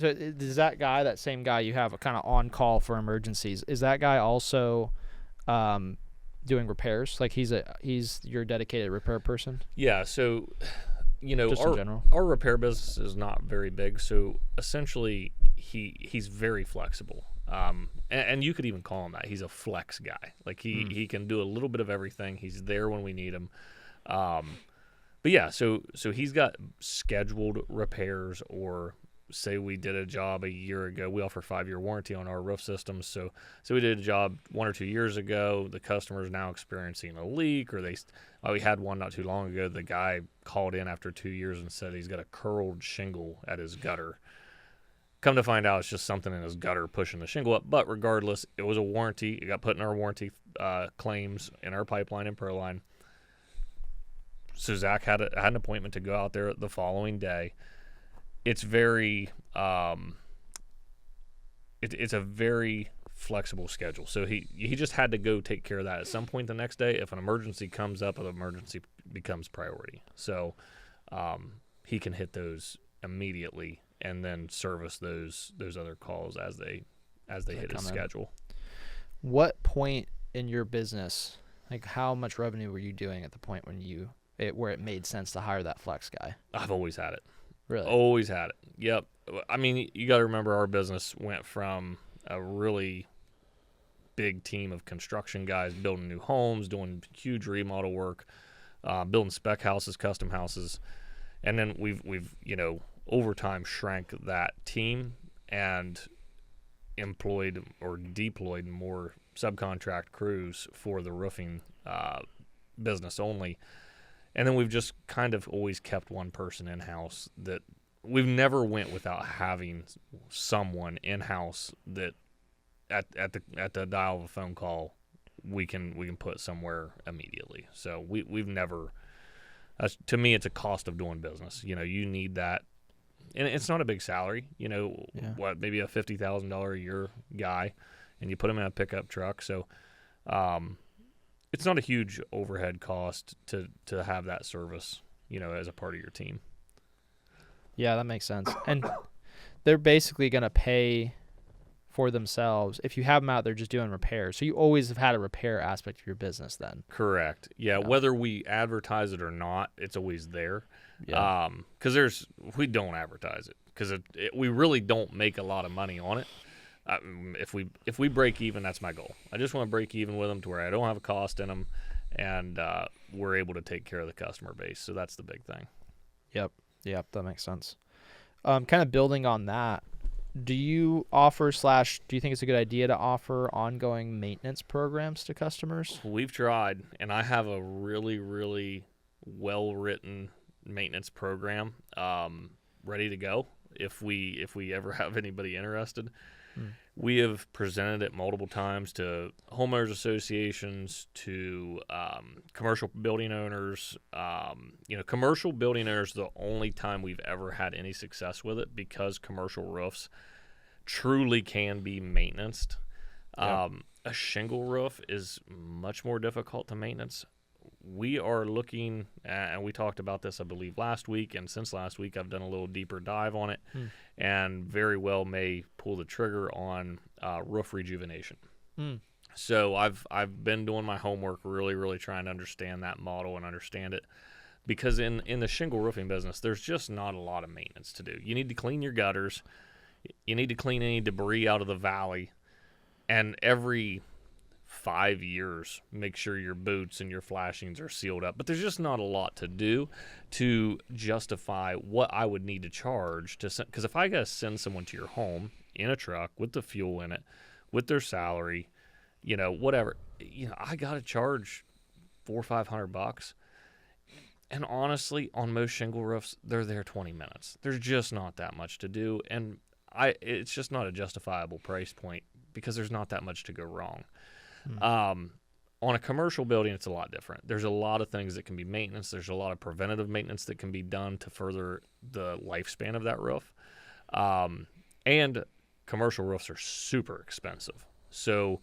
So is that guy, that same guy you have a kind of on call for emergencies, is that guy also doing repairs? Like he's your dedicated repair person? Yeah, so Just in general. our repair business is not very big, so essentially he's very flexible. And you could even call him that. He's a flex guy. Like he can do a little bit of everything. He's there when we need him. But yeah, so he's got scheduled repairs, or say we did a job a year ago. We offer 5-year warranty on our roof systems. So we did a job 1 or 2 years ago. The customer is now experiencing a leak, or we had one not too long ago. The guy called in after 2 years and said he's got a curled shingle at his gutter. Come to find out, it's just something in his gutter pushing the shingle up. But regardless, it was a warranty. It got put in our warranty claims in our pipeline in ProLine. So Zach had an appointment to go out there the following day. It's very, it's a very flexible schedule. So he just had to go take care of that at some point the next day. If an emergency comes up, an emergency becomes priority. So he can hit those immediately and then service those other calls as they hit his schedule. What point in your business, like how much revenue were you doing at the point when where it made sense to hire that flex guy? I've always had it. Really? Always had it. Yep. I mean, you got to remember our business went from a really big team of construction guys building new homes, doing huge remodel work, building spec houses, custom houses, and then we've over time shrank that team and employed or deployed more subcontract crews for the roofing business only. And then we've just kind of always kept one person in-house. That we've never went without having someone in-house that at the dial of a phone call we can put somewhere immediately. So we've never. To me, it's a cost of doing business. You need that, and it's not a big salary. Maybe a $50,000 a year guy, and you put him in a pickup truck. So. It's not a huge overhead cost to have that service, as a part of your team. Yeah, that makes sense. And they're basically going to pay for themselves. If you have them out there just doing repairs. So you always have had a repair aspect of your business then. Correct. Yeah, whether we advertise it or not, it's always there. Yeah. Because we don't advertise it because we really don't make a lot of money on it. If we break even, that's my goal. I just want to break even with them to where I don't have a cost in them, and we're able to take care of the customer base. So that's the big thing. Yep, that makes sense. Kind of building on that, do you offer / do you think it's a good idea to offer ongoing maintenance programs to customers? We've tried, and I have a really, really well-written maintenance program ready to go if we ever have anybody interested. We have presented it multiple times to homeowners associations, to commercial building owners. Commercial building owners, the only time we've ever had any success with it, because commercial roofs truly can be maintained. Yep. A shingle roof is much more difficult to maintenance. We are looking, and we talked about this, I believe, last week, and since last week I've done a little deeper dive on it, and very well may pull the trigger on roof rejuvenation. So I've been doing my homework, really, really trying to understand that model and understand it, because in the shingle roofing business, there's just not a lot of maintenance to do. You need to clean your gutters, you need to clean any debris out of the valley, and every 5 years, make sure your boots and your flashings are sealed up. But there's just not a lot to do to justify what I would need to charge to send. Because if I got to send someone to your home in a truck with the fuel in it, with their salary, whatever, I got to charge $400 or $500. And honestly, on most shingle roofs, they're there 20 minutes. There's just not that much to do, and it's just not a justifiable price point because there's not that much to go wrong. On a commercial building, it's a lot different. There's a lot of things that can be maintenance. There's a lot of preventative maintenance that can be done to further the lifespan of that roof. And commercial roofs are super expensive. So,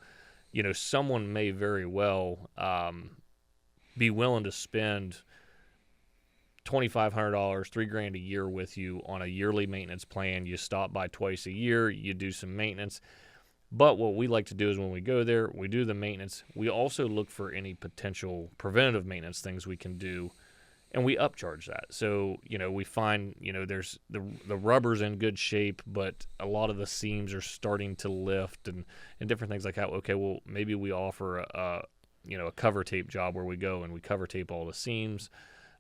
someone may very well be willing to spend $2,500, $3,000 a year with you on a yearly maintenance plan. You stop by twice a year, you do some maintenance. But what we like to do is when we go there, we do the maintenance. We also look for any potential preventative maintenance things we can do, and we upcharge that. So, we find, there's the rubber's in good shape, but a lot of the seams are starting to lift and different things like that. Okay, well, maybe we offer a cover tape job where we go and we cover tape all the seams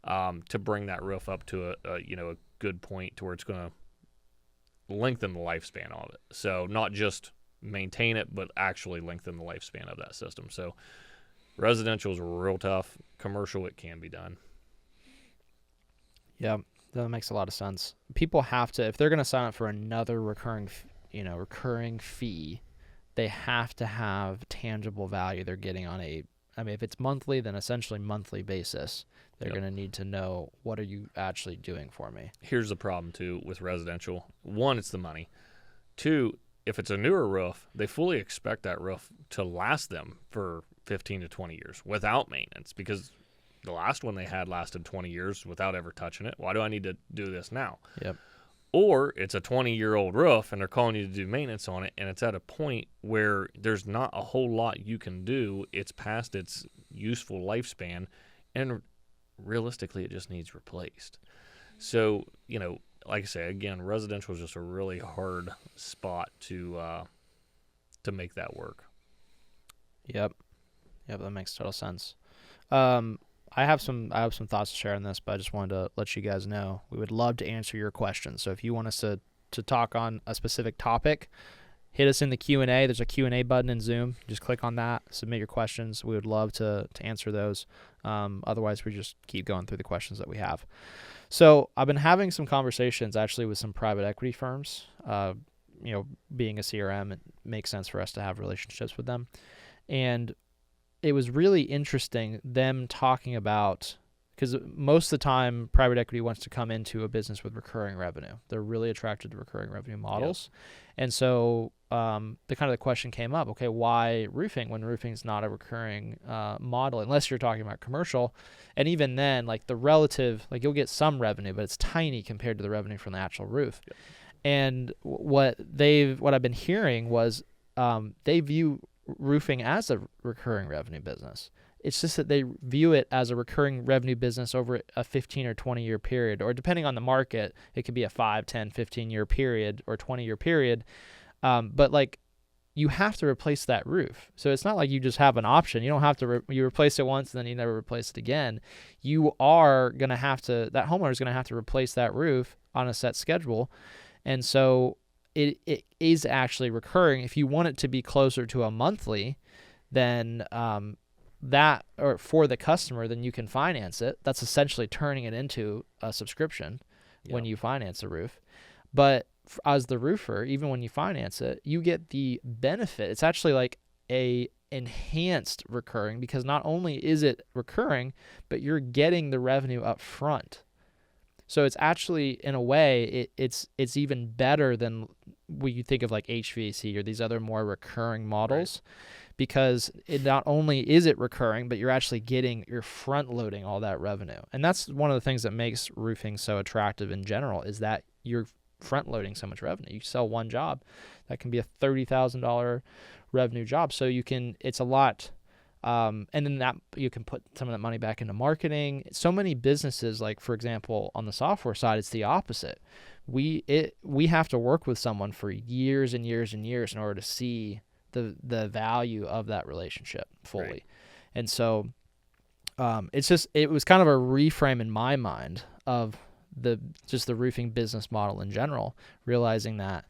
to bring that roof up to a good point to where it's going to lengthen the lifespan of it. So not just maintain it, but actually lengthen the lifespan of that system. So residential is real tough. Commercial, it can be done. Yeah, that makes a lot of sense. People have to, if they're going to sign up for another recurring fee, they have to have tangible value they're getting on if it's monthly, then essentially monthly basis. They're going to need to know, what are you actually doing for me? Here's the problem, too, with residential. One, it's the money. Two, if it's a newer roof, they fully expect that roof to last them for 15 to 20 years without maintenance, because the last one they had lasted 20 years without ever touching it. Why do I need to do this now? Yep. Or it's a 20-year-old roof and they're calling you to do maintenance on it, and it's at a point where there's not a whole lot you can do. It's past its useful lifespan, and realistically it just needs replaced. So, like I say, again, residential is just a really hard spot to make that work. Yep, that makes total sense. I have some thoughts to share on this, but I just wanted to let you guys know we would love to answer your questions. So if you want us to talk on a specific topic, hit us in the Q&A. There's a Q&A button in Zoom. Just click on that, submit your questions. We would love to answer those. Otherwise, we just keep going through the questions that we have. So I've been having some conversations actually with some private equity firms. Being a CRM, it makes sense for us to have relationships with them. And it was really interesting them talking about, because most of the time private equity wants to come into a business with recurring revenue. They're really attracted to recurring revenue models. Yep. And so the question came up, okay, why roofing when roofing is not a recurring model, unless you're talking about commercial. And even then, like the relative, like you'll get some revenue, but it's tiny compared to the revenue from the actual roof. Yep. And what I've been hearing was they view roofing as a recurring revenue business. It's just that they view it as a recurring revenue business over a 15 or 20 year period, or depending on the market, it could be a 5, 10, 15 year period or 20 year period. But like you have to replace that roof. So it's not like you just have an option. You don't have to, you replace it once and then you never replace it again. You are going to have to, that homeowner is going to have to replace that roof on a set schedule. And so it is actually recurring. If you want it to be closer to a monthly, then or for the customer, then you can finance it. That's essentially turning it into a subscription when you finance a roof. But as the roofer, even when you finance it, you get the benefit. It's actually like a enhanced recurring, because not only is it recurring, but you're getting the revenue up front. So it's actually, in a way, it's even better than what you think of like HVAC or these other more recurring models, right? Because it not only is it recurring, but you're front loading all that revenue. And that's one of the things that makes roofing so attractive in general, is that you're front loading so much revenue. You sell one job, that can be a $30,000 revenue job. So it's a lot. And then that you can put some of that money back into marketing. So many businesses, like for example, on the software side, it's the opposite. We have to work with someone for years and years and years in order to see the value of that relationship fully. Right. And so it was kind of a reframe in my mind of the roofing business model in general, realizing that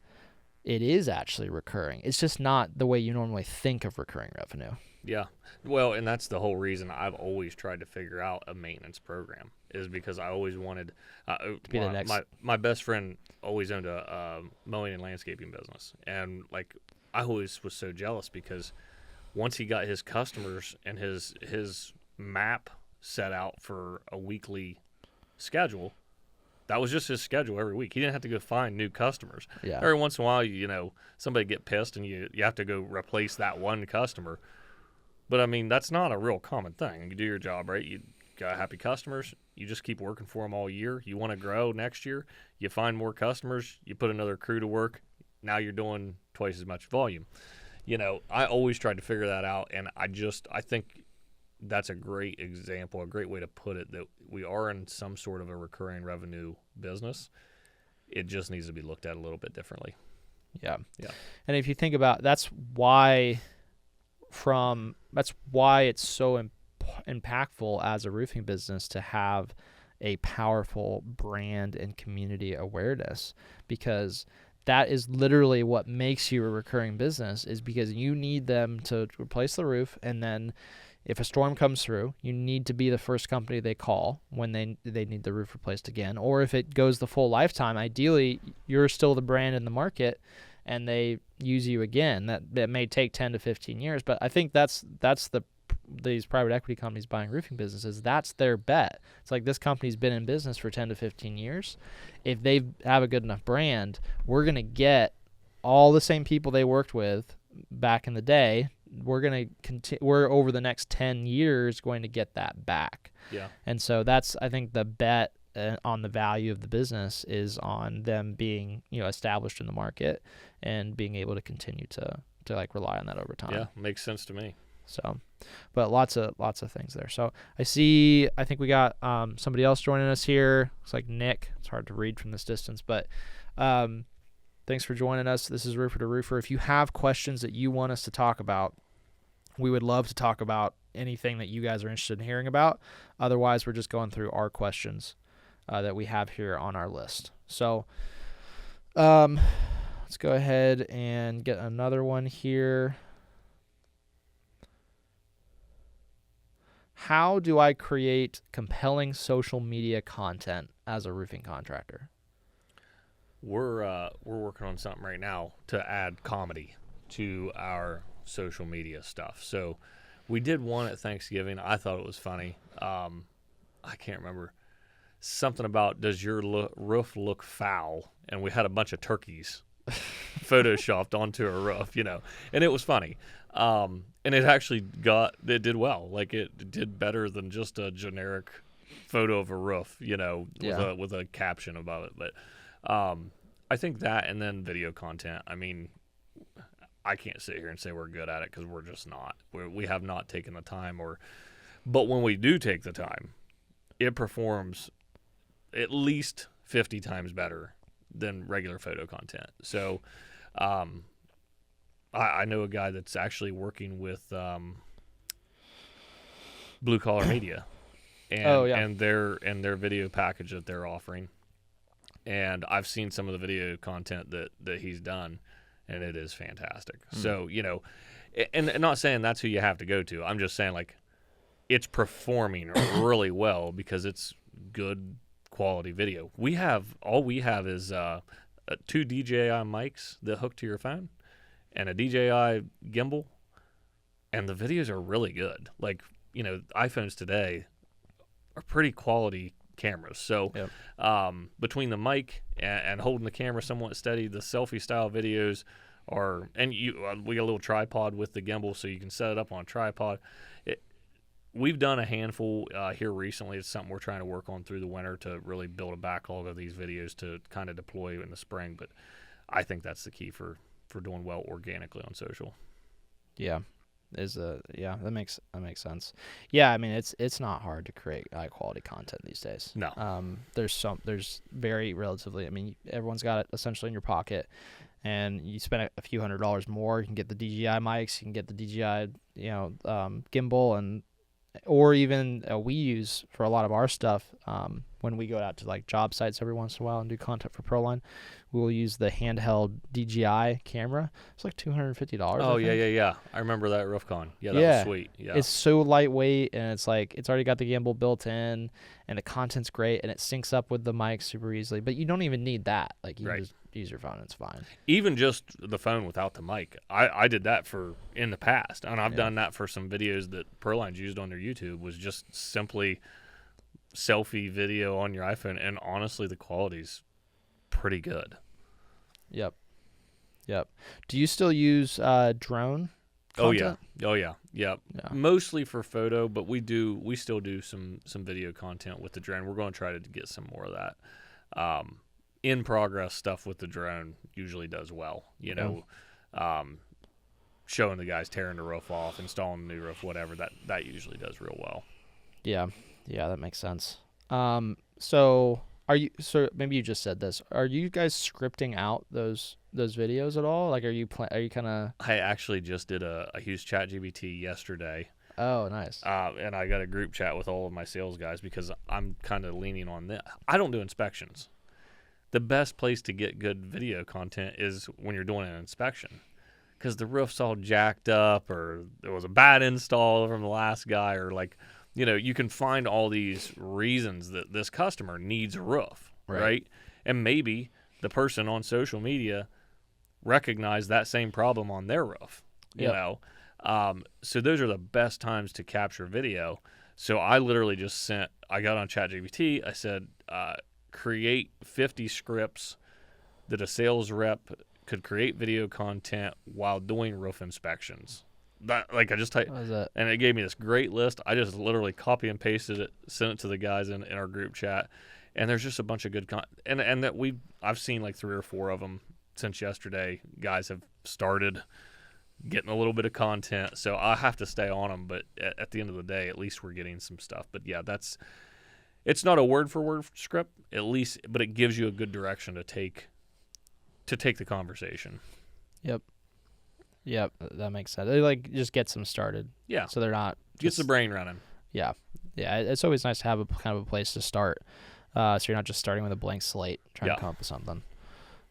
it is actually recurring. It's just not the way you normally think of recurring revenue. Yeah. Well, and that's the whole reason I've always tried to figure out a maintenance program, is because I always wanted to be the next. My best friend always owned a mowing and landscaping business, and like I always was so jealous, because once he got his customers and his map set out for a weekly schedule, that was just his schedule every week. He didn't have to go find new customers. Yeah. Every once in a while, somebody get pissed and you have to go replace that one customer. But I mean, that's not a real common thing. You do your job right, you got happy customers, you just keep working for them all year. You want to grow next year, you find more customers, you put another crew to work. Now you're doing twice as much volume. I always tried to figure that out, and I think that's a great example, a great way to put it, that we are in some sort of a recurring revenue business. It just needs to be looked at a little bit differently. Yeah. Yeah. And if you think about, that's why it's so impactful as a roofing business to have a powerful brand and community awareness, because that is literally what makes you a recurring business, is because you need them to replace the roof, and then if a storm comes through, you need to be the first company they call when they need the roof replaced again. Or if it goes the full lifetime, ideally you're still the brand in the market and they use you again. That may take 10 to 15 years, but I think that's these private equity companies buying roofing businesses, that's their bet. It's like, this company's been in business for 10 to 15 years. If they have a good enough brand, we're going to get all the same people they worked with back in the day. We're over the next 10 years going to get that back. Yeah. And so that's, I think, the bet on the value of the business is on them being, established in the market and being able to continue to like rely on that over time. Yeah, makes sense to me. So, but lots of things there. So I think we got somebody else joining us here. It's like Nick. It's hard to read from this distance, but thanks for joining us. This is Roofer2Roofer. If you have questions that you want us to talk about, we would love to talk about anything that you guys are interested in hearing about. Otherwise, we're just going through our questions that we have here on our list. So let's go ahead and get another one here. How do I create compelling social media content as a roofing contractor? We're working on something right now to add comedy to our social media stuff. So we did one at Thanksgiving. I thought it was funny. I can't remember. Something about, does your roof look foul? And we had a bunch of turkeys photoshopped onto a roof, and it was funny. And it did well. Like, it did better than just a generic photo of a roof, with a caption above it. But I think that, and then video content. I mean, I can't sit here and say we're good at it, because we're just not. We have not taken the time, but when we do take the time, it performs at least 50 times better than regular photo content. So I know a guy that's actually working with Blue Collar Media and their video package that they're offering. And I've seen some of the video content that he's done, and it is fantastic. So, and not saying that's who you have to go to. I'm just saying, like, it's performing really well because it's good quality video. All we have is 2 DJI mics that hook to your phone and a DJI gimbal, and the videos are really good. Like, iPhones today are pretty quality cameras. So between the mic and holding the camera somewhat steady, the selfie style videos are, and we got a little tripod with the gimbal, so you can set it up on a tripod. We've done a handful here recently. It's something we're trying to work on through the winter to really build a backlog of these videos to kind of deploy in the spring. But I think that's the key for doing well organically on social. Yeah. That makes sense. Yeah, I mean, it's not hard to create high quality content these days. No. There's very relatively, I mean, everyone's got it essentially in your pocket, and you spend a few $100s more, you can get the DJI mics, you can get the DJI, gimbal, or even we use for a lot of our stuff when we go out to like job sites every once in a while and do content for ProLine. We'll use the handheld DJI camera. It's like $250. Oh, yeah. I remember that RoofCon. Yeah, that was sweet. Yeah. It's so lightweight, and it's like it's already got the gimbal built in, and the content's great, and it syncs up with the mic super easily. But you don't even need that. Like, you can just use your phone, and it's fine. Even just the phone without the mic. I did that in the past, and I've done that for some videos that ProLine's used on their YouTube, was just simply selfie video on your iPhone, and honestly, the quality's pretty good. Yep. Do you still use drone content? Oh yeah. Yeah. Mostly for photo, but we still do some video content with the drone. We're going to try to get some more of that. In progress stuff with the drone usually does well. You know, showing the guys tearing the roof off, installing the new roof, whatever, that usually does real well. Yeah, that makes sense. So maybe you just said this. Are you guys scripting out those videos at all? Like, are you kind of? I actually just did a huge ChatGPT yesterday. Oh, nice. And I got a group chat with all of my sales guys because I'm kind of leaning on this. I don't do inspections. The best place to get good video content is when you're doing an inspection, because the roof's all jacked up, or there was a bad install from the last guy, or like, you know, you can find all these reasons that this customer needs a roof, right? And maybe the person on social media recognized that same problem on their roof, you know? So those are the best times to capture video. So I literally I got on ChatGPT. I said, create 50 scripts that a sales rep could create video content while doing roof inspections. That, like, I just typed, and it gave me this great list. I just literally copy and pasted it, sent it to the guys in our group chat, and there's just a bunch of good and that I've seen like 3 or 4 of them since yesterday. Guys have started getting a little bit of content, so I have to stay on them. But at the end of the day, at least we're getting some stuff. But yeah, it's not a word for word script, at least, but it gives you a good direction to take the conversation. Yep, that makes sense. It, like, just gets them started. Yeah. So they're not Gets the brain running. Yeah. It's always nice to have a kind of a place to start, so you're not just starting with a blank slate trying to come up with something.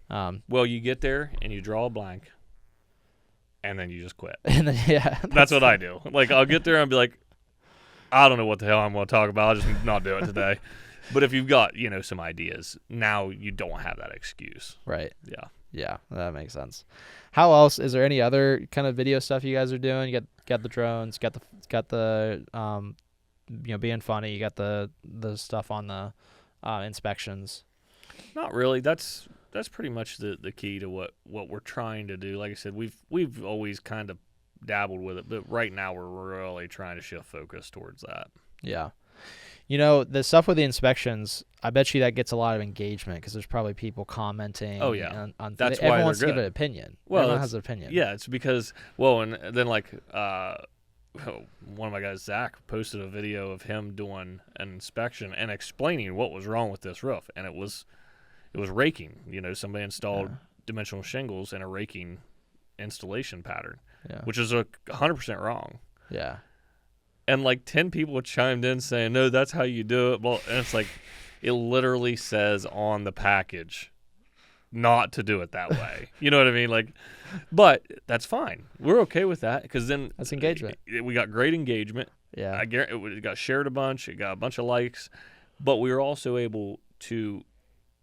Well, you get there and you draw a blank, and then you just quit. And then, that's what I do. Like, I'll get there and be like, I don't know what the hell I'm going to talk about. I'll just not do it today. But if you've got, you know, some ideas, now you don't have that excuse. Right. Yeah, that makes sense. How else, is there any other kind of video stuff you guys are doing? You got the drones, got the you know, being funny, you got the stuff on the inspections. Not really. That's pretty much the key to what we're trying to do. Like I said, we've always kind of dabbled with it, but right now we're really trying to shift focus towards that. Yeah. You know, the stuff with the inspections, I bet you that gets a lot of engagement because there's probably people commenting. Oh, yeah. On that's everyone why wants they're to good. give an opinion. Well, everyone has an opinion. Yeah, it's because, well, and then like one of my guys, Zach, posted a video of him doing an inspection and explaining what was wrong with this roof, and it was raking. You know, somebody installed dimensional shingles in a raking installation pattern, which is 100% wrong. Yeah. And like 10 people chimed in saying, no, that's how you do it. Well, and it's like, it literally says on the package not to do it that way. You know what I mean? Like, but that's fine. We're okay with that because then that's engagement. We got great engagement. Yeah. It got shared a bunch. It got a bunch of likes. But we were also able to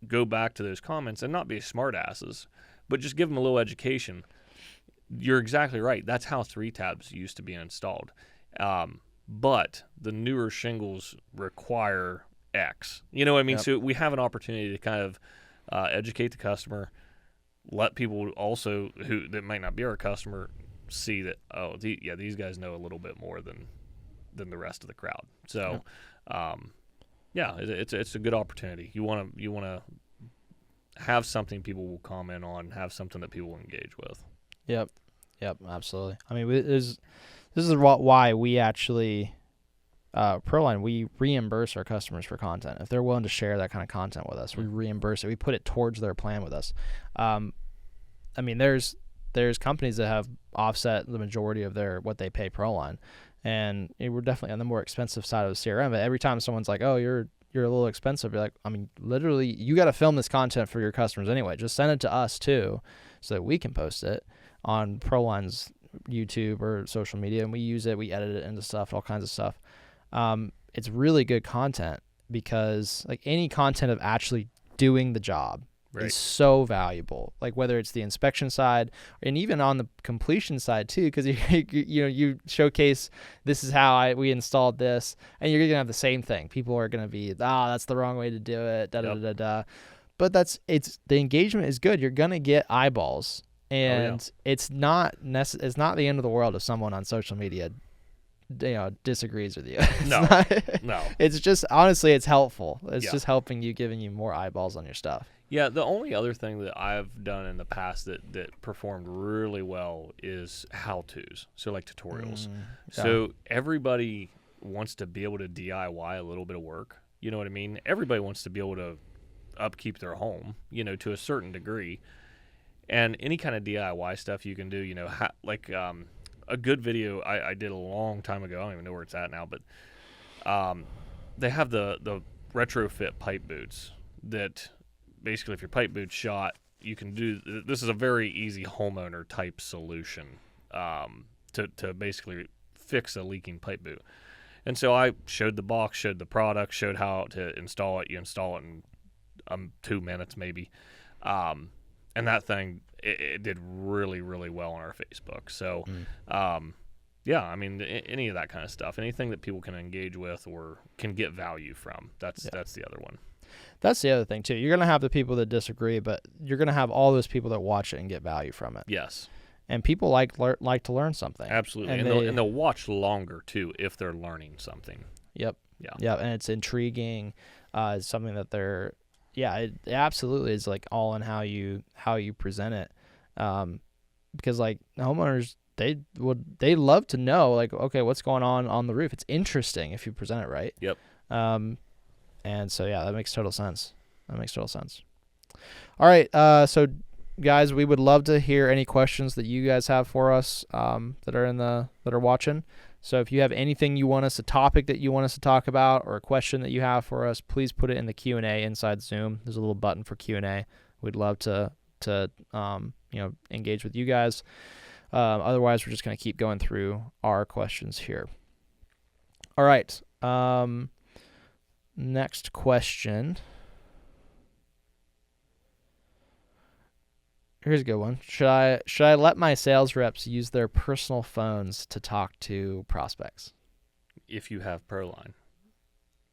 go back to those comments and not be smart asses, but just give them a little education. You're exactly right. That's how 3-tabs used to be installed. But the newer shingles require X. You know what I mean? Yep. So we have an opportunity to kind of educate the customer, let people also that might not be our customer see that, these guys know a little bit more than the rest of the crowd. So, it's a good opportunity. You want to have something people will comment on, have something that people will engage with. Yep, absolutely. I mean, this is why we actually, ProLine, we reimburse our customers for content. If they're willing to share that kind of content with us, we reimburse it. We put it towards their plan with us. I mean, there's companies that have offset the majority of what they pay ProLine, and we're definitely on the more expensive side of the CRM. But every time someone's like, "Oh, you're a little expensive," you're like, I mean, literally, you got to film this content for your customers anyway. Just send it to us too, so that we can post it on ProLine's YouTube or social media, and we use it. We edit it into stuff, all kinds of stuff. It's really good content because, like, any content of actually doing the job is so valuable. Like, whether it's the inspection side and even on the completion side too, because you showcase, this is how we installed this, and you're gonna have the same thing. People are gonna be, that's the wrong way to do it. But the engagement is good. You're gonna get eyeballs And it's not it's not the end of the world if someone on social media disagrees with you. No. It's just, honestly, it's helpful. It's just helping you, giving you more eyeballs on your stuff. Yeah, the only other thing that I've done in the past that performed really well is how-tos, so like tutorials. So everybody wants to be able to DIY a little bit of work. You know what I mean? Everybody wants to be able to upkeep their home, to a certain degree. And any kind of DIY stuff you can do, a good video I did a long time ago. I don't even know where it's at now, but they have the retrofit pipe boots that basically, if your pipe boot's shot, you can do. This is a very easy homeowner type solution to basically fix a leaking pipe boot. And so I showed the box, showed the product, showed how to install it. You install it in 2 minutes maybe. And that thing, it did really, really well on our Facebook. So, any of that kind of stuff, anything that people can engage with or can get value from, that's the other one. That's the other thing, too. You're going to have the people that disagree, but you're going to have all those people that watch it and get value from it. Yes. And people like to learn something. Absolutely. And they'll watch longer, too, if they're learning something. Yep. Yeah. Yeah, and it's intriguing. It's something that they're... Yeah, it absolutely is like all in how you present it, because like homeowners, they love to know, like, okay, what's going on the roof. It's interesting if you present it right. Yep. And so that makes total sense. All right, so guys, we would love to hear any questions that you guys have for us that are watching. So if you have anything a topic that you want us to talk about, or a question that you have for us, please put it in the Q&A inside Zoom. There's a little button for Q&A. We'd love to engage with you guys. Otherwise, we're just going to keep going through our questions here. All right. Next question. Here's a good one. Should I let my sales reps use their personal phones to talk to prospects? If you have ProLine.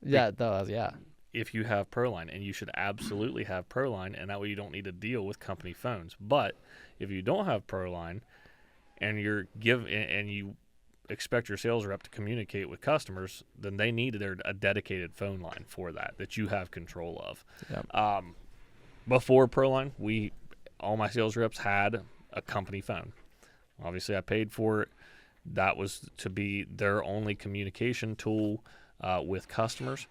Yeah, yeah. If you have ProLine, and you should absolutely have ProLine, and that way you don't need to deal with company phones. But if you don't have ProLine, and you expect your sales rep to communicate with customers, then they need a dedicated phone line for that you have control of. Yep. Before ProLine, all my sales reps had a company phone. Obviously, I paid for it. That was to be their only communication tool with customers.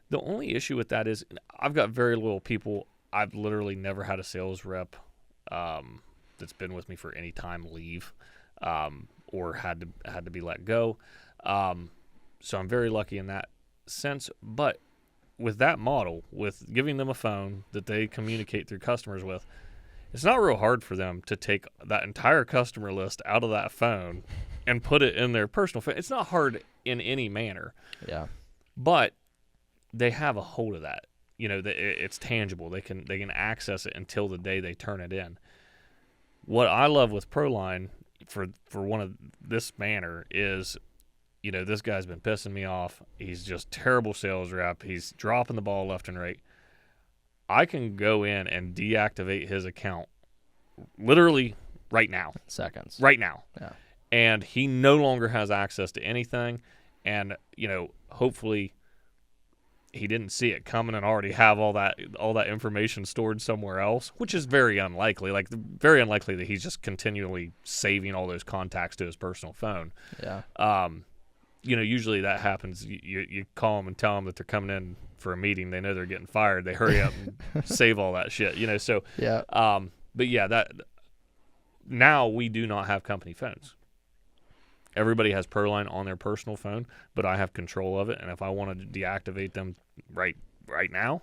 The only issue with that is I've got very little people. I've literally never had a sales rep that's been with me for any time leave or had to be let go. So I'm very lucky in that sense. But with that model, with giving them a phone that they communicate through customers with, it's not real hard for them to take that entire customer list out of that phone and put it in their personal phone. It's not hard in any manner. Yeah. But they have a hold of that. It's tangible. They can access it until the day they turn it in. What I love with ProLine for one of this manner is, this guy's been pissing me off. He's just terrible sales rep. He's dropping the ball left and right. I can go in and deactivate his account literally right now. Seconds. Right now. Yeah. And he no longer has access to anything. And, hopefully he didn't see it coming and already have all that information stored somewhere else, which is very unlikely. Like, very unlikely that he's just continually saving all those contacts to his personal phone. Yeah. Usually that happens. You call them and tell them that they're coming in for a meeting. They know they're getting fired. They hurry up and save all that shit. So yeah. But yeah, that now we do not have company phones. Everybody has ProLine on their personal phone, but I have control of it. And if I want to deactivate them right now,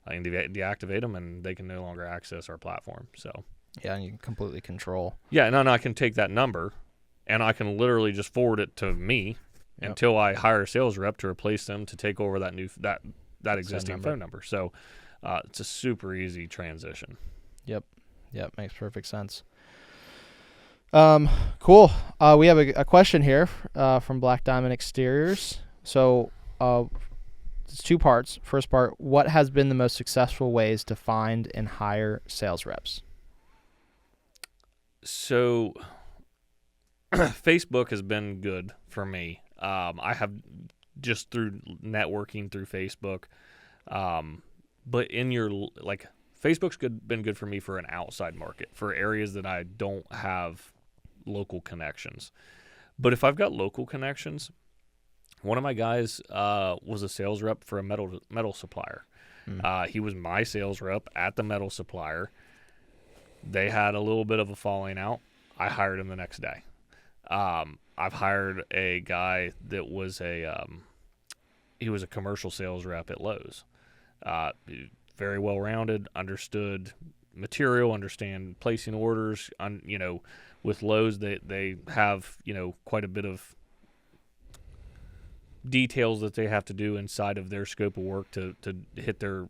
I can deactivate them, and they can no longer access our platform. So yeah, and you can completely control. Yeah, no, I can take that number, and I can literally just forward it to me. Yep. Until I hire a sales rep to replace them to take over that new that existing phone number. So it's a super easy transition. Yep, makes perfect sense. Cool. We have a question here from Black Diamond Exteriors. So it's two parts. First part: what has been the most successful ways to find and hire sales reps? So Facebook has been good for me. I have just through networking through Facebook. But in your Facebook's been good for me for an outside market for areas that I don't have local connections. But if I've got local connections, one of my guys was a sales rep for a metal supplier. He was my sales rep at the metal supplier. They had a little bit of a falling out. I hired him the next day. I've hired a guy that was he was a commercial sales rep at Lowe's. Very well rounded, understood material, understand placing orders. With Lowe's, they have quite a bit of details that they have to do inside of their scope of work to hit their,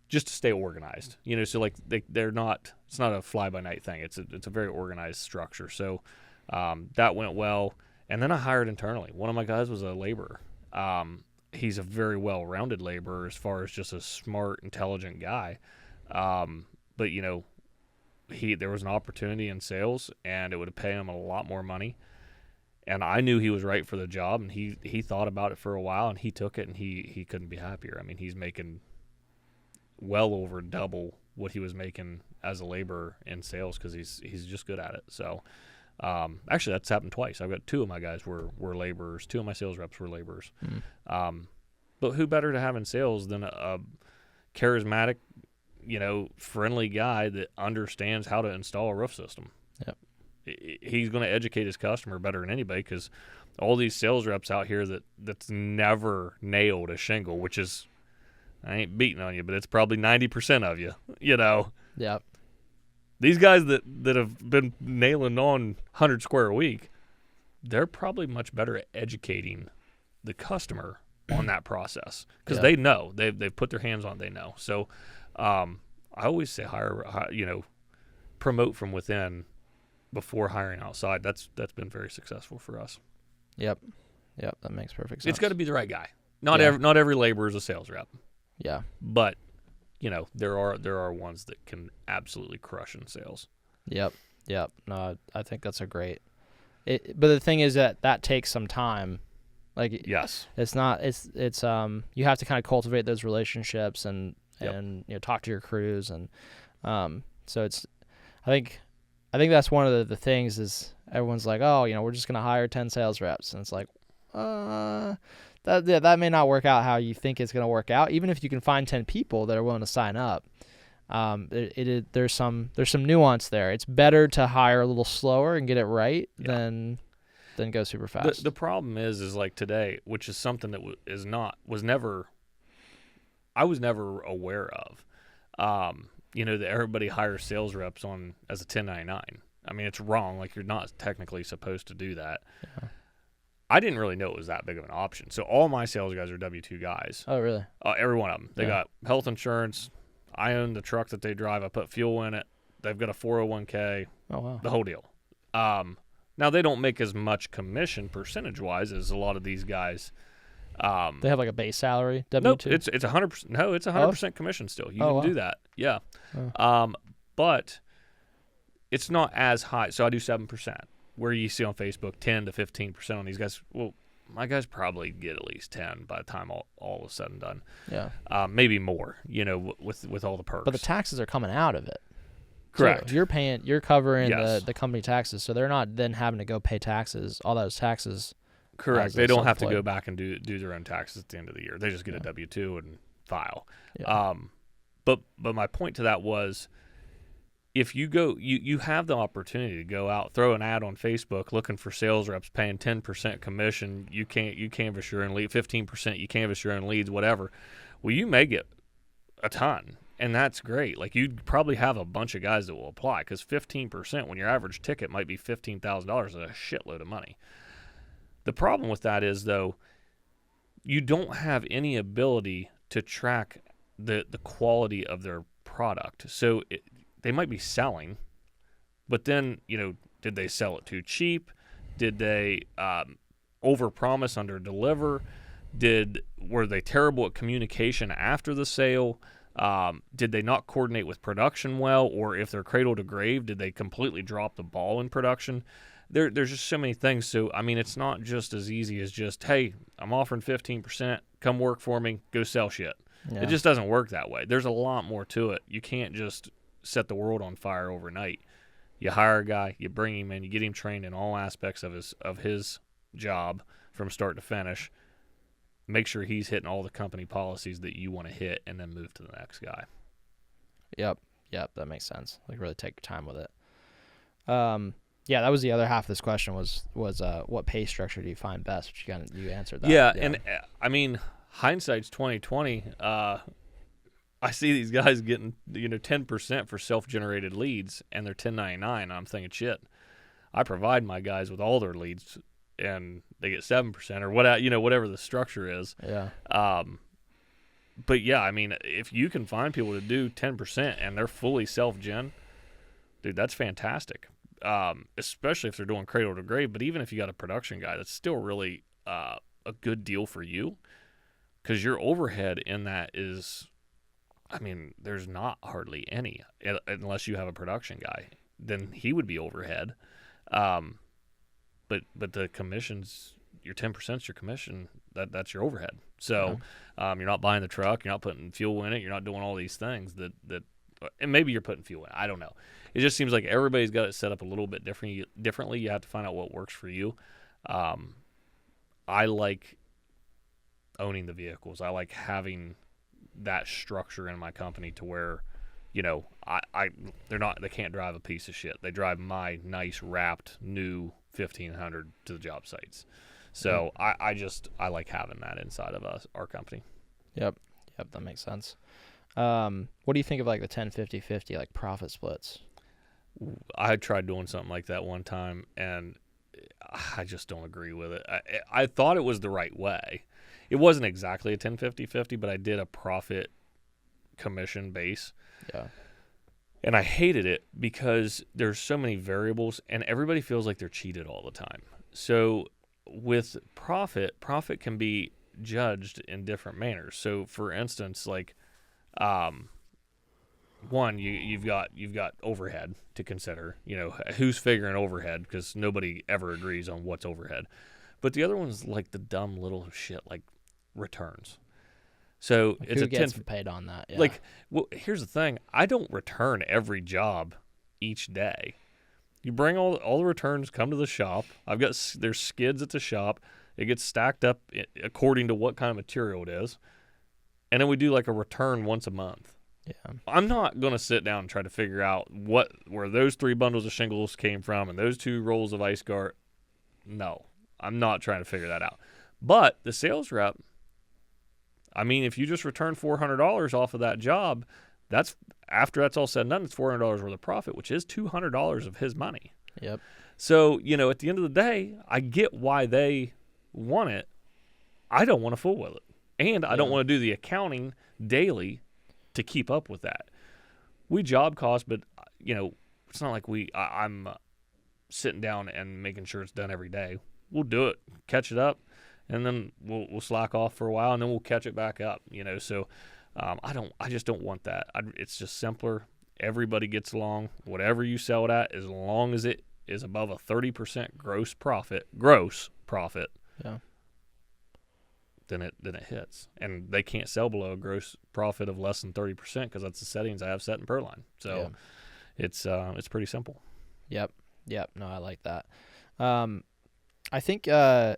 just to stay organized. So they're not, it's not a fly by night thing. It's a very organized structure. So that went well. And then I hired internally. One of my guys was a laborer. He's a very well-rounded laborer as far as just a smart, intelligent guy. But there was an opportunity in sales, and it would pay him a lot more money. And I knew he was right for the job, and he thought about it for a while, and he took it, and he couldn't be happier. I mean, he's making well over double what he was making as a laborer in sales because he's just good at it. So actually, that's happened twice. I've got two of my guys were laborers. Two of my sales reps were laborers. But who better to have in sales than a charismatic, friendly guy that understands how to install a roof system? Yep. He's going to educate his customer better than anybody because all these sales reps out here that's never nailed a shingle, which is, I ain't beating on you, but it's probably 90% of you, Yep. These guys that have been nailing on 100 square a week, they're probably much better at educating the customer on that process because they know. They've put their hands on it, they know. So I always say promote from within before hiring outside. That's been very successful for us. Yep, that makes perfect sense. It's got to be the right guy. Not every laborer is a sales rep. Yeah. But there are ones that can absolutely crush in sales. Yep. No, I think that's a great. But the thing is that takes some time. Yes. It's not. It's you have to kind of cultivate those relationships and talk to your crews and so it's. I think that's one of the things is everyone's like, oh, we're just gonna hire 10 sales reps, and it's like, that may not work out how you think it's gonna work out. Even if you can find 10 people that are willing to sign up, there's some nuance there. It's better to hire a little slower and get it right than go super fast. The problem is like today, which is something that I was never aware of. That everybody hires sales reps on as a 1099. I mean, it's wrong. Like, you're not technically supposed to do that. Yeah. I didn't really know it was that big of an option. So all my sales guys are W-2 guys. Oh, really? Every one of them. They got health insurance. I own the truck that they drive. I put fuel in it. They've got a 401k. Oh, wow. The whole deal. Now, they don't make as much commission percentage-wise as a lot of these guys. They have like a base salary. W2? Nope, it's 100%. No, it's 100% commission still. You can do that. Yeah. Oh. But it's not as high. So I do 7%. Where you see on Facebook 10 to 15% on these guys. Well, my guys probably get at least 10 by the time all is said and done. Yeah. Maybe more. With all the perks. But the taxes are coming out of it. Correct. So you're covering the company taxes, so they're not then having to go pay taxes. All those taxes. Correct. They don't have to go back and do their own taxes at the end of the year. They just get a W-2 and file. Yeah. But my point to that was, if you go, you have the opportunity to go out, throw an ad on Facebook looking for sales reps paying 10% commission. You canvass your own lead, 15%. You canvass your own leads, whatever. Well, you may get a ton, and that's great. Like, you'd probably have a bunch of guys that will apply because 15% when your average ticket might be $15,000 is a shitload of money. The problem with that is, though, you don't have any ability to track the quality of their product. So they might be selling, but then, did they sell it too cheap? Did they overpromise, underdeliver? Were they terrible at communication after the sale? Did they not coordinate with production well? Or if they're cradle to grave, did they completely drop the ball in production? There's just so many things. So, I mean, it's not just as easy as just, hey, I'm offering 15%, come work for me, go sell shit. Yeah. It just doesn't work that way. There's a lot more to it. You can't just set the world on fire overnight. You hire a guy, you bring him in, you get him trained in all aspects of his job from start to finish. Make sure he's hitting all the company policies that you want to hit, and then move to the next guy. Yep, that makes sense. Like, really take your time with it. Yeah, that was the other half of this question was what pay structure do you find best? Which you answered that. Yeah, and I mean, hindsight's 2020. I see these guys getting 10% for self-generated leads, and they're 1099. And I'm thinking, shit, I provide my guys with all their leads, and they get 7% or whatever the structure is. Yeah. But yeah, I mean, if you can find people to do 10% and they're fully self-gen, dude, that's fantastic. Especially if they're doing cradle to grave. But even if you got a production guy, that's still really a good deal for you, because your overhead in that is, I mean, there's not hardly any unless you have a production guy. Then he would be overhead. But the commissions, your 10% is your commission. That's your overhead. So you're not buying the truck, you're not putting fuel in it, you're not doing all these things that and maybe you're putting fuel in. I don't know. It just seems like everybody's got it set up a little bit differently. You have to find out what works for you. I like owning the vehicles. I like having that structure in my company to where, they can't drive a piece of shit. They drive my nice wrapped new 1500 to the job sites. So I like having that inside of our company. Yep, that makes sense. What do you think of like the 10-50-50 like profit splits? I tried doing something like that one time, and I just don't agree with it. I thought it was the right way. It wasn't exactly a 10-50-50, but I did a profit commission base. Yeah. And I hated it because there's so many variables, and everybody feels like they're cheated all the time. So with profit can be judged in different manners. So for instance, like one, you've got overhead to consider. Who's figuring overhead, because nobody ever agrees on what's overhead. But the other one's like the dumb little shit like returns. So like it's who gets paid on that. Yeah. Like, well, here's the thing. I don't return every job each day. You bring all the returns, come to the shop. There's skids at the shop. It gets stacked up according to what kind of material it is. And then we do like a return once a month. Yeah. I'm not going to sit down and try to figure out where those 3 bundles of shingles came from and those 2 rolls of ice guard. No, I'm not trying to figure that out. But the sales rep, I mean, if you just return $400 off of that job, after that's all said and done, it's $400 worth of profit, which is $200 of his money. Yep. So, at the end of the day, I get why they want it. I don't want to fool with it. And I don't want to do the accounting daily to keep up with that. We job cost, but, it's not like I'm sitting down and making sure it's done every day. We'll do it, catch it up, and then we'll slack off for a while, and then we'll catch it back up. So I just don't want that. It's just simpler. Everybody gets along. Whatever you sell it at, as long as it is above a 30% gross profit. Yeah. Then it hits, and they can't sell below a gross profit of less than 30% because that's the settings I have set in ProLine. So it's pretty simple. Yep. No, I like that. I think you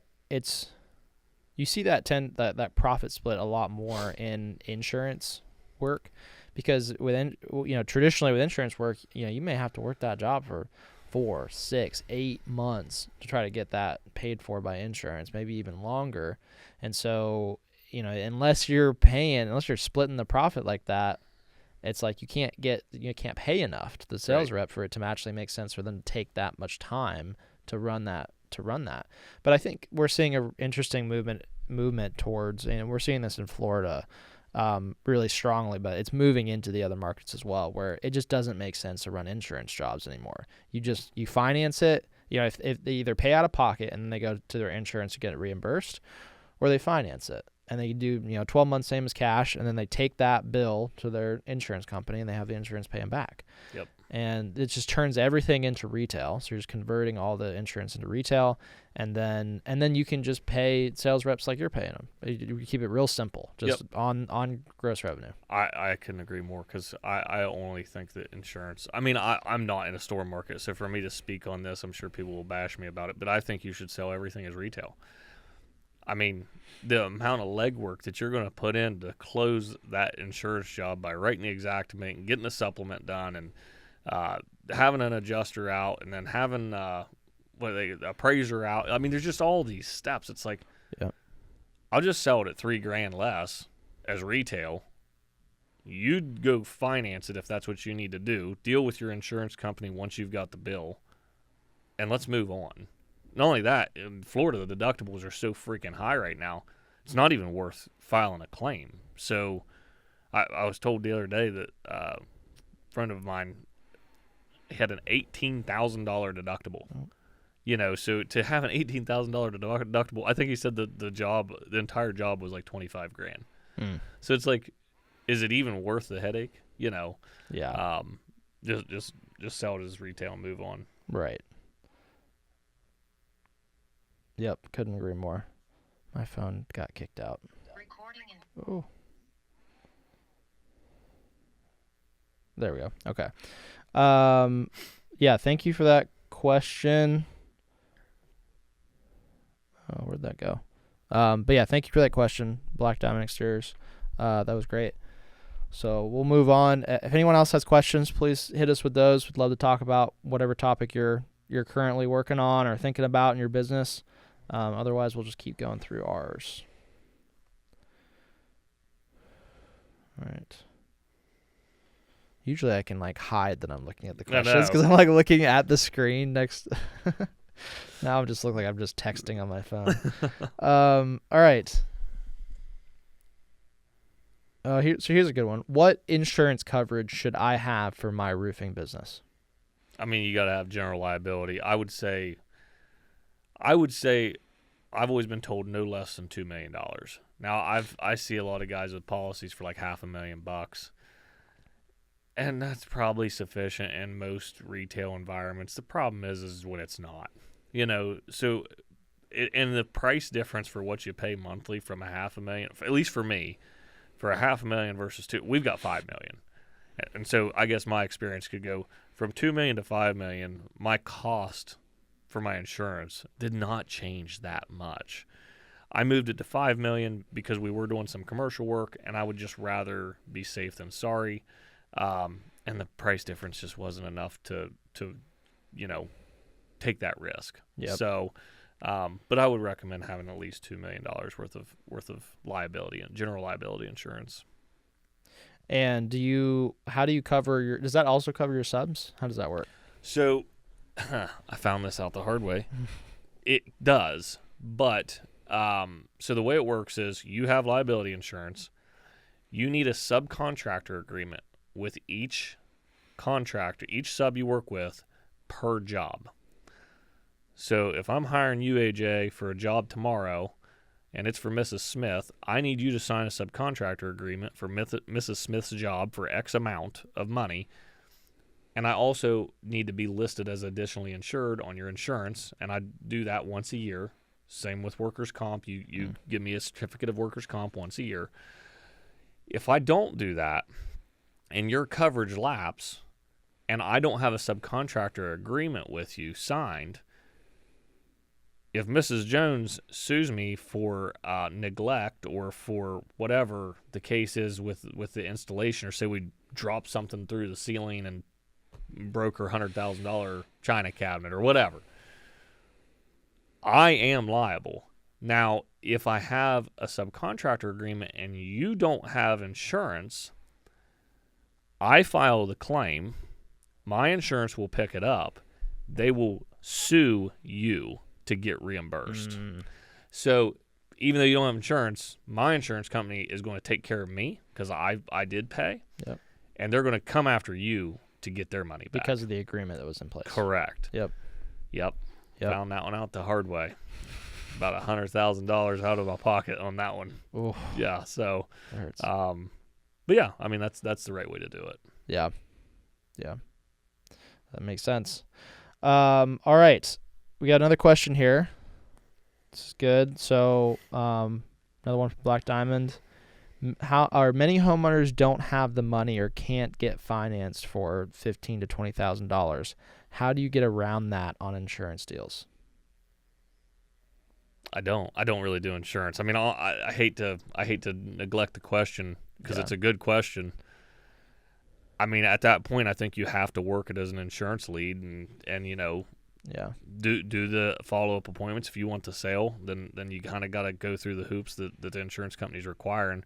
see that profit split a lot more in insurance work, because traditionally with insurance work, you may have to work that job for 4, 6, 8 months to try to get that paid for by insurance, maybe even longer. And so, unless you're splitting the profit like that, it's like you can't pay enough to the sales rep for it to actually make sense for them to take that much time to run that. But I think we're seeing an interesting movement towards, and we're seeing this in Florida really strongly, but it's moving into the other markets as well, where it just doesn't make sense to run insurance jobs anymore. You finance it, if they either pay out of pocket and then they go to their insurance to get it reimbursed, or they finance it. and they do 12 months same as cash, and then they take that bill to their insurance company, and they have the insurance pay them back. Yep. And it just turns everything into retail. So you're just converting all the insurance into retail, and then you can just pay sales reps like you're paying them. You keep it real simple, just on gross revenue. I couldn't agree more, because I only think that insurance. I mean, I'm not in a store market, so for me to speak on this, I'm sure people will bash me about it. But I think you should sell everything as retail. I mean, the amount of legwork that you're going to put in to close that insurance job by writing the exactament and getting the supplement done, and having an adjuster out, and then having appraiser out. I mean, there's just all these steps. It's like, I'll just sell it at $3,000 less as retail. You'd go finance it if that's what you need to do. Deal with your insurance company once you've got the bill, and let's move on. Not only that, in Florida, the deductibles are so freaking high right now, it's not even worth filing a claim. So I was told the other day that a friend of mine had an $18,000 deductible. So to have an $18,000 deductible, I think he said the entire job was like $25,000. So it's like, is it even worth the headache? Yeah. Just sell it as retail and move on. Right. Yep, couldn't agree more. My phone got kicked out. Oh. There we go. Okay. Yeah, thank you for that question. Oh, where'd that go? But yeah, thank you for that question, Black Diamond Exteriors. That was great. So we'll move on. If anyone else has questions, please hit us with those. We'd love to talk about whatever topic you're currently working on or thinking about in your business. Otherwise, we'll just keep going through ours. All right. Usually I can hide that I'm looking at the questions because I'm looking at the screen next. Now I just look like I'm just texting on my phone. All right. So here's a good one. What insurance coverage should I have for my roofing business? I mean, you got to have general liability. I would say I've always been told no less than $2 million. Now I see a lot of guys with policies for like $500,000, and that's probably sufficient in most retail environments. The problem is when it's not, So, and the price difference for what you pay monthly from $500,000, at least for me, for $500,000 versus we've got $5 million, and so I guess my experience could go from $2 million to $5 million. My cost for my insurance did not change that much. I moved it to $5 million because we were doing some commercial work, and I would just rather be safe than sorry. And the price difference just wasn't enough to take that risk. Yep. So, but I would recommend having at least $2 million worth of liability and general liability insurance. And how do you cover does that also cover your subs? How does that work? So I found this out the hard way. It does, but so the way it works is you have liability insurance. You need a subcontractor agreement with each contractor, each sub you work with per job. So if I'm hiring you, AJ, for a job tomorrow, and it's for Mrs. Smith, I need you to sign a subcontractor agreement for Mrs. Smith's job for X amount of money. And I also need to be listed as additionally insured on your insurance, and I do that once a year. Same with workers' comp. You give me a certificate of workers' comp once a year. If I don't do that, and your coverage lapse, and I don't have a subcontractor agreement with you signed, if Mrs. Jones sues me for neglect or for whatever the case is with the installation, or say we dropped something through the ceiling and broke her $100,000 china cabinet or whatever, I am liable. Now, if I have a subcontractor agreement and you don't have insurance, I file the claim, my insurance will pick it up, they will sue you to get reimbursed. So even though you don't have insurance, my insurance company is going to take care of me because I did pay. Yep. And they're going to come after you to get their money back. Because of the agreement that was in place. Correct. Yep. Found that one out the hard way. about $100,000 out of my pocket on that one. Oof, Yeah. So, that hurts. but yeah, I mean, that's the right way to do it. Yeah. Yeah. That makes sense. All right. We got another question here. This is good. So, another one from Black Diamond. How are many homeowners don't have the money or can't get financed for $15,000 to $20,000? How do you get around that on insurance deals? I don't really do insurance. I mean, I hate to neglect the question because Yeah. it's a good question. I mean, at that point, I think you have to work it as an insurance lead, and Yeah. do the follow up appointments. If you want the sale, then you kind of got to go through the hoops that the insurance companies require. And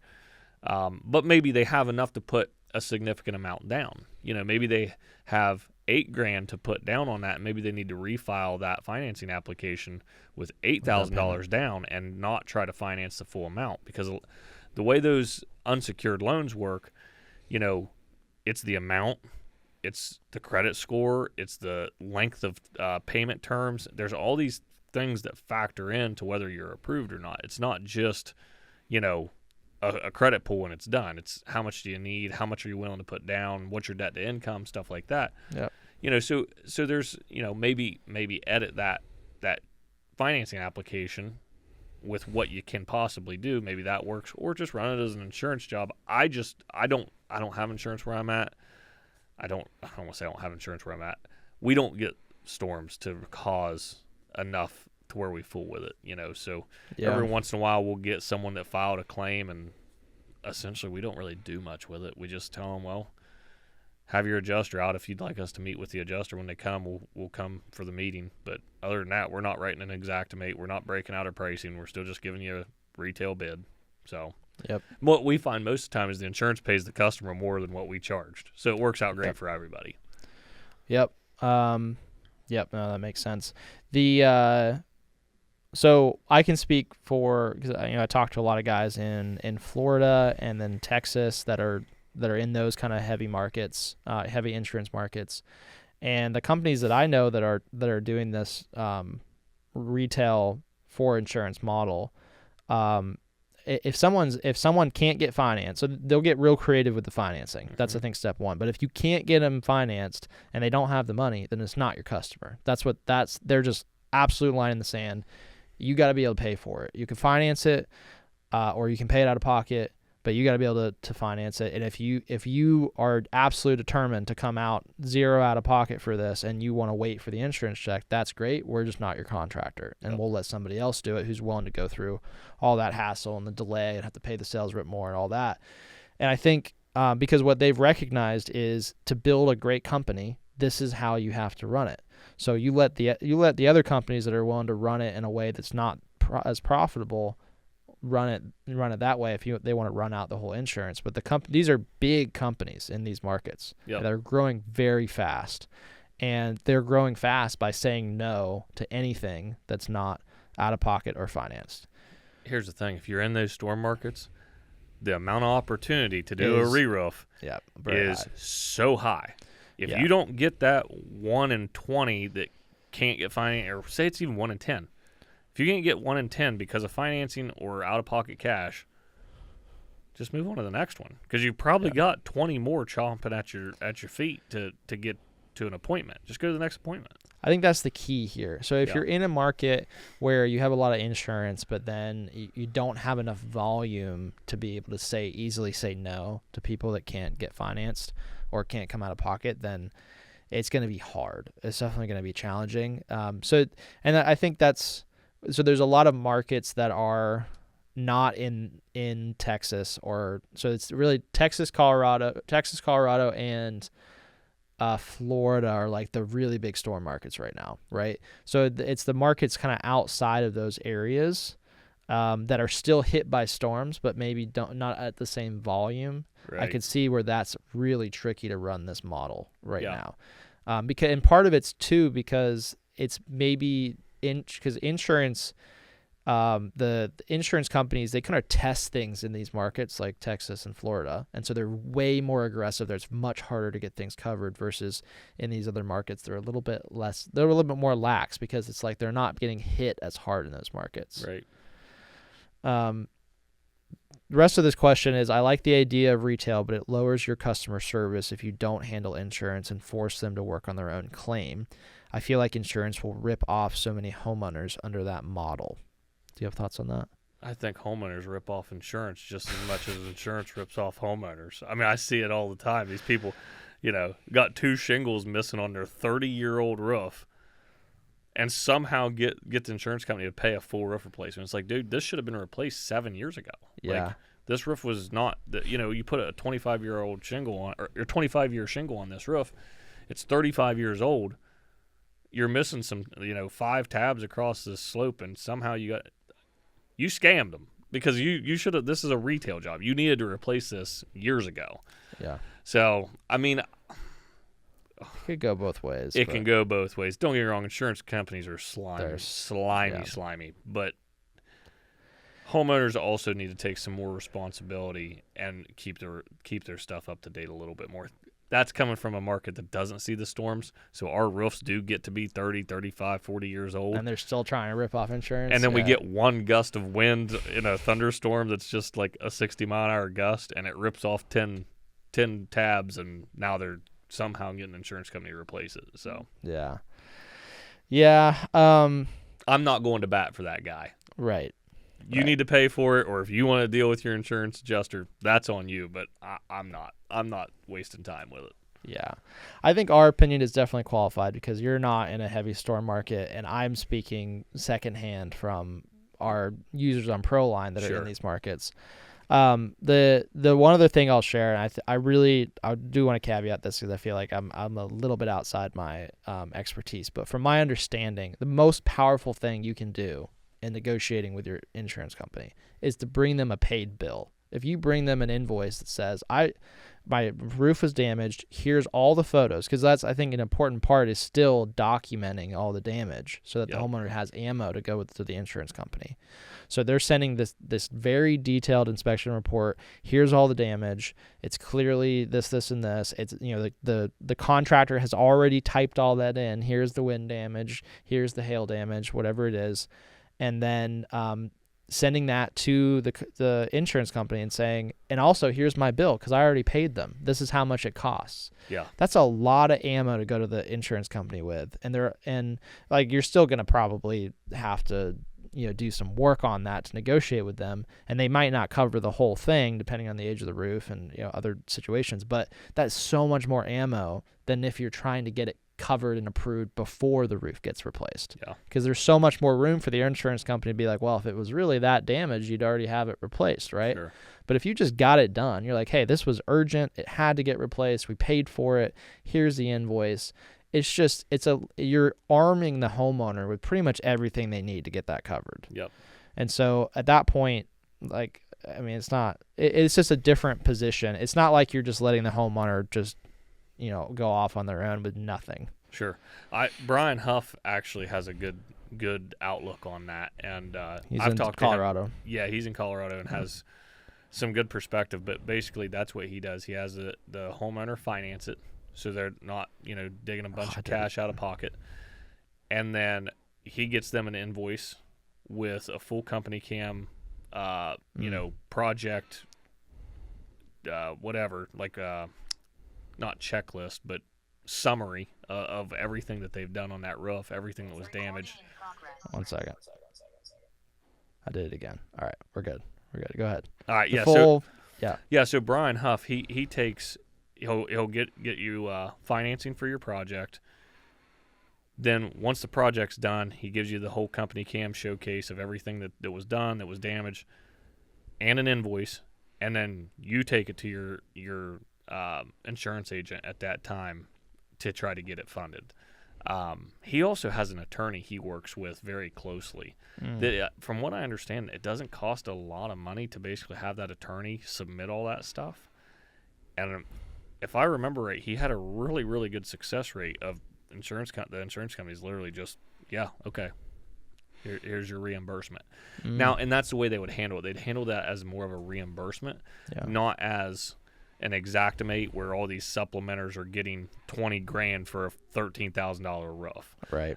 but maybe they have enough to put a significant amount down. Maybe they have $8,000 to put down on that. And maybe they need to refile that financing application with $8,000 down and not try to finance the full amount, because the way those unsecured loans work, it's the amount, it's the credit score, it's the length of payment terms. There's all these things that factor into whether you're approved or not. It's not just, a credit pool and it's done. It's how much do you need, how much are you willing to put down, what's your debt to income, stuff like that. Yeah. So there's, maybe edit that financing application with what you can possibly do. Maybe that works, or just run it as an insurance job. I don't have insurance where I'm at. I don't want to say I don't have insurance where I'm at. We don't get storms to cause enough to where we fool with it, so every once in a while we'll get someone that filed a claim, and essentially we don't really do much with it. We just tell them, well, have your adjuster out. If you'd like us to meet with the adjuster when they come, we'll come for the meeting. But other than that, we're not writing an Xactimate. We're not breaking out our pricing. We're still just giving you a retail bid. So Yep. what we find most of the time is the insurance pays the customer more than what we charged. So it works out great for everybody. Yep. Yep. No, that makes sense. So I can speak for, because I talk to a lot of guys in Florida and then Texas that are in those kind of heavy markets, heavy insurance markets, and the companies that I know that are doing this retail for insurance model. If someone can't get financed, so they'll get real creative with the financing. That's I think step one. But if you can't get them financed and they don't have the money, then it's not your customer. They're just absolute line in the sand. You got to be able to pay for it. You can finance it, or you can pay it out of pocket, but you got to be able to finance it. And if you are absolutely determined to come out zero out of pocket for this, and you want to wait for the insurance check, that's great. We're just not your contractor, and we'll let somebody else do it who's willing to go through all that hassle and the delay and have to pay the sales rep more and all that. And I think because what they've recognized is to build a great company, this is how you have to run it. So you let the other companies that are willing to run it in a way that's not as profitable run it that way if they want to run out the whole insurance. But these are big companies in these markets that are growing very fast, and they're growing fast by saying no to anything that's not out of pocket or financed. Here's the thing: if you're in those storm markets, the amount of opportunity to do a re-roof is high. So high. If you don't get that 1 in 20 that can't get financed, or say it's even 1 in 10, if you can't get 1 in 10 because of financing or out-of-pocket cash, just move on to the next one, because you've probably got 20 more chomping at your feet to get to an appointment. Just go to the next appointment. I think that's the key here. So if you're in a market where you have a lot of insurance, but then you don't have enough volume to be able to easily say no to people that can't get financed or can't come out of pocket, then it's going to be hard. It's definitely going to be challenging. And I think so there's a lot of markets that are not in Texas, so it's really Texas, Colorado, and Florida are like the really big storm markets right now, right? So it's the markets kind of outside of those areas that are still hit by storms, but maybe not at the same volume. Right. I could see where that's really tricky to run this model now, and part of it's too because it's maybe because insurance the insurance companies, they kind of test things in these markets like Texas and Florida. And so they're way more aggressive. It's much harder to get things covered versus in these other markets. They're a little bit more lax because it's like they're not getting hit as hard in those markets. Right. The rest of this question is, I like the idea of retail, but it lowers your customer service if you don't handle insurance and force them to work on their own claim. I feel like insurance will rip off so many homeowners under that model. Do you have thoughts on that? I think homeowners rip off insurance just as much as insurance rips off homeowners. I mean, I see it all the time. These people, got 2 shingles missing on their 30-year-old roof and somehow get the insurance company to pay a full roof replacement. It's like, dude, this should have been replaced 7 years ago. Yeah. Like, this roof was not, you put a 25-year-old shingle on, or 25-year shingle on this roof. It's 35 years old. You're missing some, 5 tabs across this slope, and somehow you scammed them because you should have. This is a retail job. You needed to replace this years ago. Yeah. So, I mean, it could go both ways. It can go both ways. Don't get me wrong. Insurance companies are slimy. They're slimy. But homeowners also need to take some more responsibility and keep their stuff up to date a little bit more. That's coming from a market that doesn't see the storms. So our roofs do get to be 30, 35, 40 years old. And they're still trying to rip off insurance. And then we get one gust of wind in a thunderstorm that's just like a 60-mile-an-hour gust, and it rips off 10 tabs, and now they're somehow getting an insurance company to replace it. So yeah. I'm not going to bat for that guy. Right. You need to pay for it, or if you want to deal with your insurance adjuster, that's on you. But I'm not wasting time with it. Yeah. I think our opinion is definitely qualified because you're not in a heavy storm market, and I'm speaking secondhand from our users on ProLine that are in these markets. The one other thing I'll share, and I do want to caveat this because I feel like I'm a little bit outside my expertise, but from my understanding, the most powerful thing you can do in negotiating with your insurance company is to bring them a paid bill. If you bring them an invoice that says, my roof was damaged, here's all the photos, because that's, I think, an important part is still documenting all the damage so that the homeowner has ammo to go to the insurance company. So they're sending this very detailed inspection report. Here's all the damage. It's clearly this, and this. It's, the contractor has already typed all that in. Here's the wind damage. Here's the hail damage, whatever it is. And then sending that to the insurance company and saying, and also here's my bill because I already paid them. This is how much it costs. Yeah, that's a lot of ammo to go to the insurance company with, and you're still gonna probably have to do some work on that to negotiate with them, and they might not cover the whole thing depending on the age of the roof and other situations. But that's so much more ammo than if you're trying to get it covered and approved before the roof gets replaced. Yeah. Because there's so much more room for the insurance company to be like, well, if it was really that damaged, you'd already have it replaced, right? Sure. But if you just got it done, you're like, hey, this was urgent. It had to get replaced. We paid for it. Here's the invoice. It's just, you're arming the homeowner with pretty much everything they need to get that covered. Yep. And so at that point, it's not, it's just a different position. It's not like you're just letting the homeowner just go off on their own with nothing. Sure. Brian Huff actually has a good outlook on that, and I've talked to Colorado. Yeah, he's in Colorado and has some good perspective. But basically, that's what he does. He has the homeowner finance it, so they're not digging a bunch of cash out of pocket, and then he gets them an invoice with a full company cam, project, whatever, not checklist, but summary of everything that they've done on that roof, everything that was damaged. 1 second. I did it again. All right, we're good. Go ahead. All right, So Brian Huff, he'll get you financing for your project. Then once the project's done, he gives you the whole company cam showcase of everything that was done, that was damaged, and an invoice, and then you take it to your insurance agent at that time to try to get it funded. He also has an attorney he works with very closely. From what I understand, it doesn't cost a lot of money to basically have that attorney submit all that stuff. And if I remember right, he had a really, really good success rate of the insurance companies literally just, yeah, okay, Here's your reimbursement. Mm. Now, and that's the way they would handle it. They'd handle that as more of a reimbursement, not as an Xactimate where all these supplementers are getting $20,000 for a $13,000 roof. Right.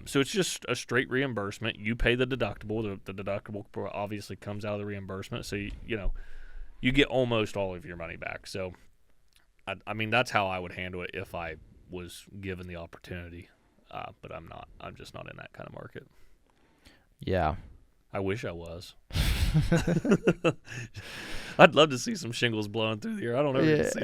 So it's just a straight reimbursement. You pay the deductible. The deductible obviously comes out of the reimbursement. So you get almost all of your money back. So I mean, that's how I would handle it if I was given the opportunity. But I'm not. I'm just not in that kind of market. Yeah. I wish I was. I'd love to see some shingles blowing through the air. I don't ever get to see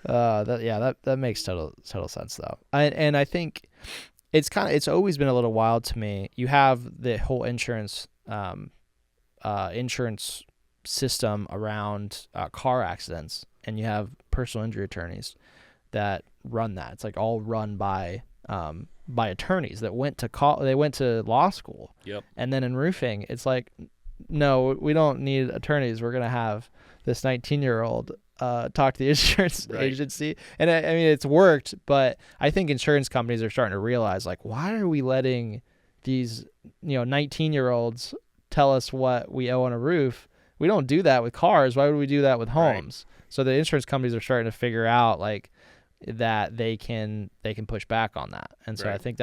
that. That makes total sense though. And I think it's always been a little wild to me. You have the whole insurance system around car accidents, and you have personal injury attorneys that run that. It's like all run by attorneys that went to law school. Yep. And then in roofing, it's like, no, we don't need attorneys. We're gonna have this 19-year-old talk to the insurance agency, and I mean it's worked. But I think insurance companies are starting to realize, like, why are we letting these 19-year-olds tell us what we owe on a roof? We don't do that with cars. Why would we do that with homes? Right. So the insurance companies are starting to figure out like that they can push back on that. And so I think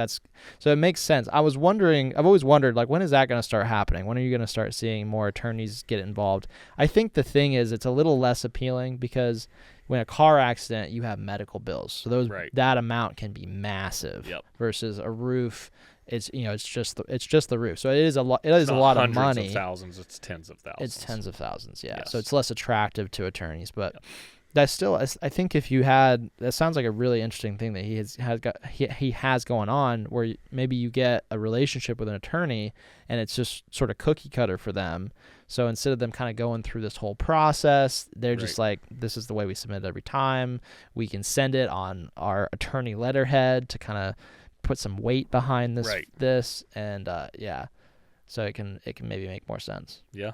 so it makes sense. I've always wondered, like, when is that going to start happening? When are you going to start seeing more attorneys get involved? I think the thing is it's a little less appealing because when a car accident, you have medical bills. So that amount can be massive versus a roof. It's just the roof. So it is a lot of money. Hundreds of thousands, it's tens of thousands. It's tens of thousands, yeah. Yes. So it's less attractive to attorneys, but that's still, I think if you had, that sounds like a really interesting thing that he has going on, where maybe you get a relationship with an attorney and it's just sort of cookie cutter for them. So instead of them kind of going through this whole process, they're just like, this is the way we submit it every time. We can send it on our attorney letterhead to kind of put some weight behind this, and so it can maybe make more sense. Yeah,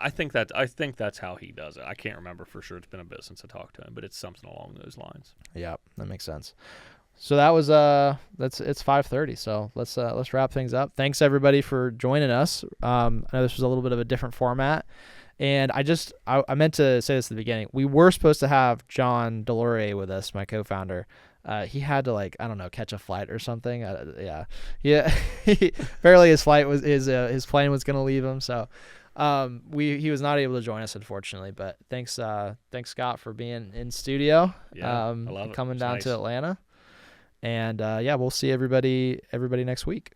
I think that's how he does it. I can't remember for sure. It's been a bit since I talked to him, but it's something along those lines. Yeah, that makes sense. So that was it's 5:30. So let's wrap things up. Thanks everybody for joining us. I know this was a little bit of a different format, and I meant to say this at the beginning. We were supposed to have John Delorier with us, my co-founder. He had to catch a flight or something. Apparently his plane was going to leave him. So he was not able to join us, unfortunately, but thanks Scott for being in studio. I love it. Coming down to Atlanta, and we'll see everybody next week.